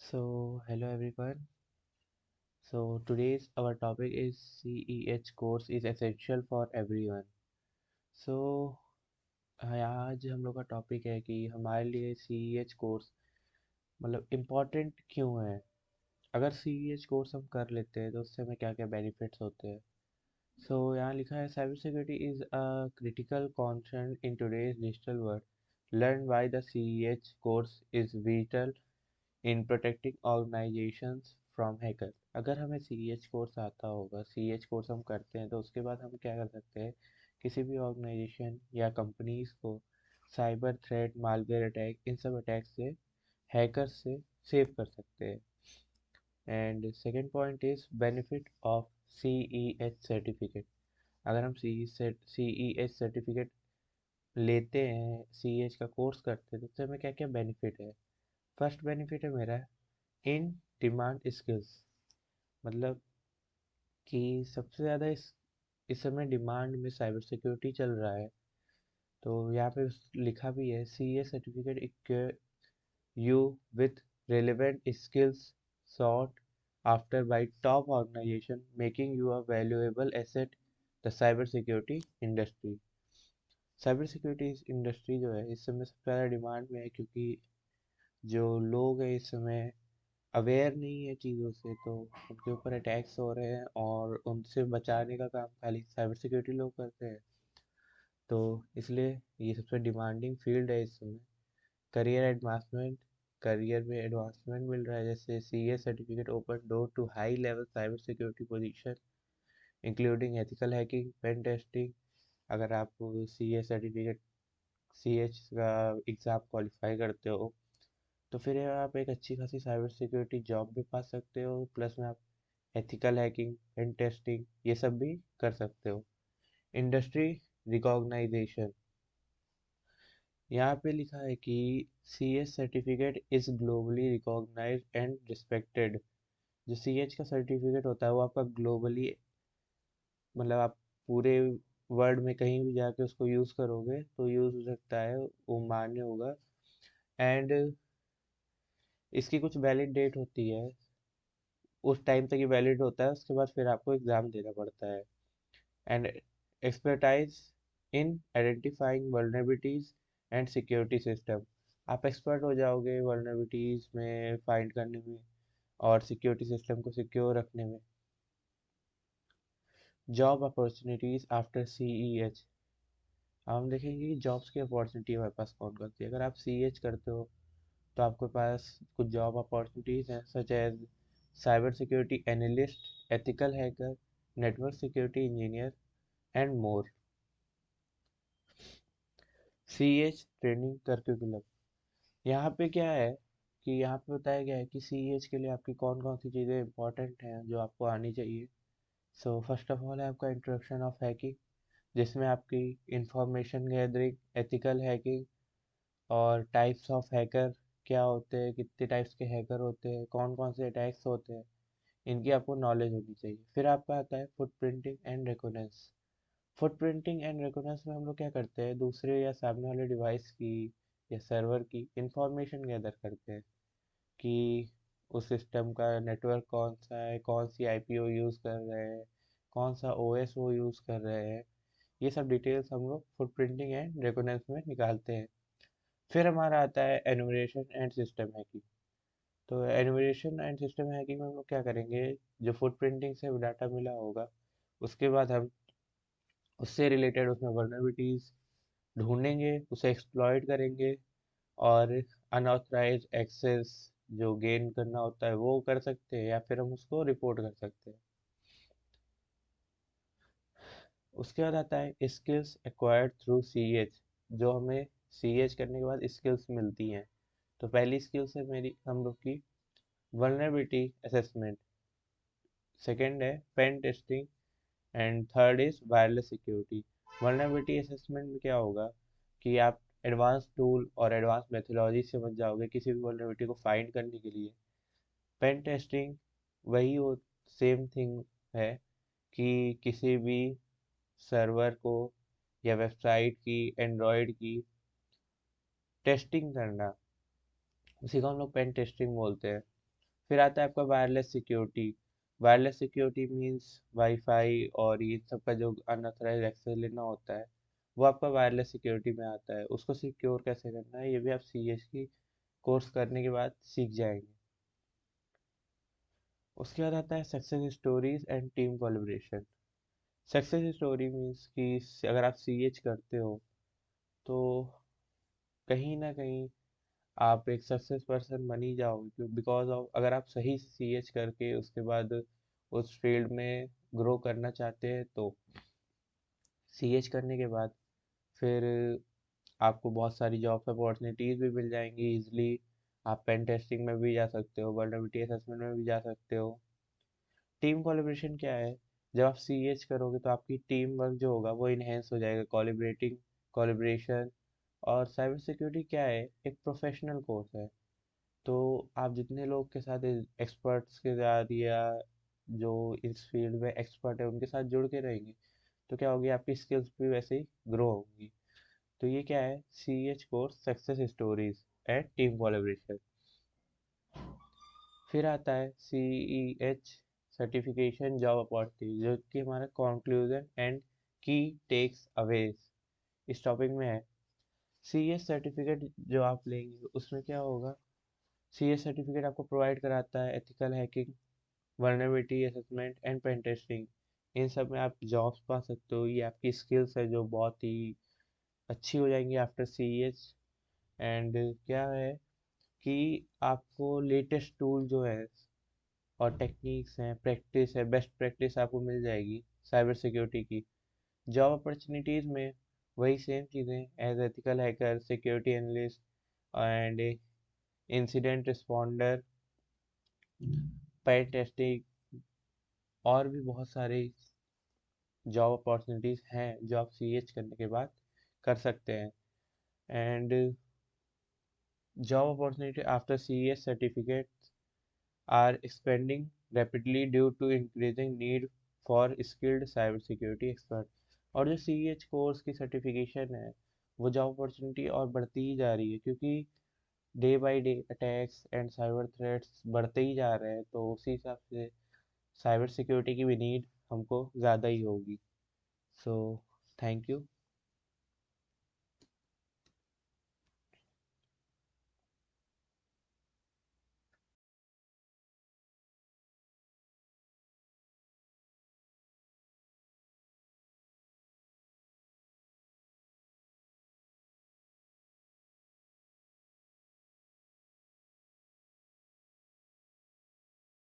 Hello everyone. Today's our topic is CEH course is essential for everyone. So, आज हम लोग का topic है कि हमारे लिए CEH कोर्स मतलब इम्पोर्टेंट क्यों है। अगर CEH कोर्स हम कर लेते हैं तो उससे हमें क्या क्या बेनिफिट्स होते हैं। यहाँ लिखा है cyber security is a critical concept in today's digital world learn by the CEH course is whittle in protecting organisations from hacker. अगर हमें CEH कोर्स आता होगा, CEH कोर्स हम करते हैं तो उसके बाद हम क्या कर सकते हैं, किसी भी ऑर्गेनाइजेशन या कंपनीज को साइबर थ्रेट, मालवेयर अटैक, इन सब अटैक से, हैकर से सेव कर सकते हैं। And second point is benefit of CEH certificate. अगर हम CEH सर्टिफिकेट लेते हैं, CEH का कोर्स करते हैं तो उससे हमें क्या क्या बेनिफिट है। फर्स्ट बेनिफिट है मेरा इन डिमांड स्किल्स, मतलब कि सबसे ज़्यादा इस समय डिमांड में साइबर सिक्योरिटी चल रहा है। तो यहाँ पे लिखा भी है CA certificate equip you with relevant skills sought after by top organisation making you a valuable asset the cyber security industry. Cyber security industry जो है इस समय सबसे ज़्यादा डिमांड में है, क्योंकि जो लोग हैं इस समय अवेयर नहीं है चीज़ों से, तो उनके ऊपर अटैक्स हो रहे हैं और उनसे बचाने का काम खाली साइबर सिक्योरिटी लोग करते हैं। तो इसलिए ये सबसे डिमांडिंग फील्ड है इस समय। करियर एडवांसमेंट, करियर में एडवांसमेंट मिल रहा है, जैसे CA सर्टिफिकेट open door to high level cyber security position including ethical hacking, pen testing. अगर आप CA सर्टिफिकेट CH का एग्ज़ाम क्वालिफाई करते हो तो फिर आप एक अच्छी खासी साइबर सिक्योरिटी जॉब भी पा सकते हो, प्लस में आप एथिकल हैकिंग, पेन टेस्टिंग ये सब भी कर सकते हो। इंडस्ट्री रिकॉग्नाइजेशन, यहाँ पे लिखा है कि CS certificate is globally recognised and respected. जो CH का सर्टिफिकेट होता है वो आपका ग्लोबली, मतलब आप पूरे वर्ल्ड में कहीं भी जाके उसको यूज़ करोगे तो यूज़ हो सकता है, वो मान्य होगा। एंड इसकी कुछ वैलिड डेट होती है, उस टाइम तक ये वैलिड होता है, उसके बाद फिर आपको एग्ज़ाम देना पड़ता है। And expertise in identifying vulnerabilities and security system. आप एक्सपर्ट हो जाओगे वल्नरेबिलिटीज में फाइंड करने में और सिक्योरिटी सिस्टम को सिक्योर रखने में। जॉब अपॉर्चुनिटीज आफ्टर CEH, अब हम देखेंगे कि जॉब्स की अपॉर्चुनिटी हमारे पास कौन कौन सी है। अगर आप CEH करते हो तो आपके पास कुछ जॉब अपॉर्चुनिटीज हैं, such as cyber security analyst, ethical hacker, network security engineer and more. CEH training curriculum, यहाँ पे क्या है कि यहाँ पे बताया गया है कि CEH के लिए आपकी कौन कौन सी चीज़ें इंपॉर्टेंट हैं जो आपको आनी चाहिए। फर्स्ट ऑफ ऑल है आपका इंट्रोडक्शन ऑफ हैकिंग, जिसमें आपकी इंफॉर्मेशन गैदरिंग, एथिकल हैकिंग और टाइप्स ऑफ हैकर क्या होते हैं, कितने टाइप्स के हैकर होते हैं, कौन कौन से अटैक्स होते हैं, इनकी आपको नॉलेज होनी चाहिए। फिर आपका आता है फुटप्रिंटिंग एंड रेकोनेंस। फुटप्रिंटिंग एंड रेकोनेंस में हम लोग क्या करते हैं, दूसरे या सामने वाले डिवाइस की या सर्वर की इंफॉर्मेशन गैदर करते हैं कि उस सिस्टम का नेटवर्क कौन सा है, कौन सी IPO यूज़ कर रहे हैं, कौन सा OS वो यूज़ कर रहे हैं। ये सब डिटेल्स हम लोग फुटप्रिंटिंग एंड रेकोनेंस में निकालते हैं। फिर हमारा आता है एनुमरेशन एंड सिस्टम हैकिंग। तो एनुमरेशन एंड सिस्टम हैकिंग में हम लोग क्या करेंगे, जो फुटप्रिंटिंग से डाटा मिला होगा उसके बाद हम उससे रिलेटेड उसमें वर्नरबिलिटीज ढूंढेंगे, उसे एक्सप्लॉइट करेंगे और अनऑथराइज एक्सेस जो गेन करना होता है वो कर सकते हैं, या फिर हम उसको रिपोर्ट कर सकते हैं। उसके बाद आता है स्किल्स एक्वायर्ड थ्रू CH, जो हमें CH करने के बाद स्किल्स मिलती हैं। तो पहली स्किल्स है मेरी हम लोग की वल्नरेबिलिटी असेसमेंट, सेकेंड है pen testing and third is wireless security. Vulnerability assessment में क्या होगा कि आप एडवांस टूल और एडवांस मेथोलॉजी से समझ जाओगे किसी भी वल्नरेबिलिटी को फाइंड करने के लिए। पेन टेस्टिंग वही वो सेम थिंग है कि किसी भी सर्वर को या वेबसाइट की, एंड्रॉयड की टेस्टिंग करना, उसी को हम लोग पेन टेस्टिंग बोलते हैं। फिर आता है आपका wireless security. Wireless security means wifi और ये सब का जो अनऑथराइज एक्सेस लेना होता है, वो आपका वायरलेस सिक्योरिटी में आता है। उसको सिक्योर कैसे करना है, ये भी आप सी एच की कोर्स करने के बाद सीख जाएंगे। उसके बाद आता है success stories and team collaboration. Success story means कि अगर आप सी एच करते हो तो कहीं ना कहीं आप एक सक्सेस पर्सन बन ही जाओगे, बिकॉज ऑफ अगर आप सही सी एच करके उसके बाद उस फील्ड में ग्रो करना चाहते हैं तो सी एच करने के बाद फिर आपको बहुत सारी जॉब अपॉर्चुनिटीज़ भी मिल जाएंगी इजली। आप पेन टेस्टिंग में भी जा सकते हो, वल्नरेबिलिटी असेसमेंट में भी जा सकते हो। टीम कोलैबोरेशन क्या है, जब आप सी एच करोगे तो आपकी टीम वर्क जो होगा वो इन्हेंस हो जाएगा, कोलिब्रेटिंग कोलिब्रेशन। और साइबर सिक्योरिटी क्या है, एक प्रोफेशनल कोर्स है। तो आप जितने लोग के साथ एक्सपर्ट्स के साथ या जो इस फील्ड में एक्सपर्ट है उनके साथ जुड़ के रहेंगे तो क्या होगी, आपकी स्किल्स भी वैसे ही ग्रो होंगी। तो ये क्या है, C H course success stories and team collaboration. फिर आता है C E H certification job opportunity, जो कि हमारा conclusion and key takeaways इस टॉपिक में है। सी एच सर्टिफिकेट जो आप लेंगे उसमें क्या होगा, सी एच सर्टिफिकेट आपको प्रोवाइड कराता है ethical hacking, vulnerability assessment and pen testing. इन सब में आप जॉब्स पा सकते हो। ये आपकी स्किल्स है जो बहुत ही अच्छी हो जाएंगी आफ्टर सी एच। एंड क्या है कि आपको लेटेस्ट टूल जो है और टेक्निक्स हैं, प्रैक्टिस है, बेस्ट प्रैक्टिस आपको मिल जाएगी साइबर सिक्योरिटी की। जॉब अपॉर्चुनिटीज़ में वही सेम चीज़ें, as ethical hacker, security analyst and incident responder, pen testing, और भी बहुत सारे जॉब अपॉर्चुनिटीज़ हैं जो आप सी एच करने के बाद कर सकते हैं। And job opportunity after C H certificate are expanding rapidly due to increasing need for skilled cyber security expert। और जो सी एच कोर्स की सर्टिफिकेशन है वो जॉब अपॉर्चुनिटी और बढ़ती ही जा रही है, क्योंकि day by day attacks and cyber threats बढ़ते ही जा रहे हैं, तो उसी हिसाब से साइबर सिक्योरिटी की भी नीड हमको ज़्यादा ही होगी। So thank you.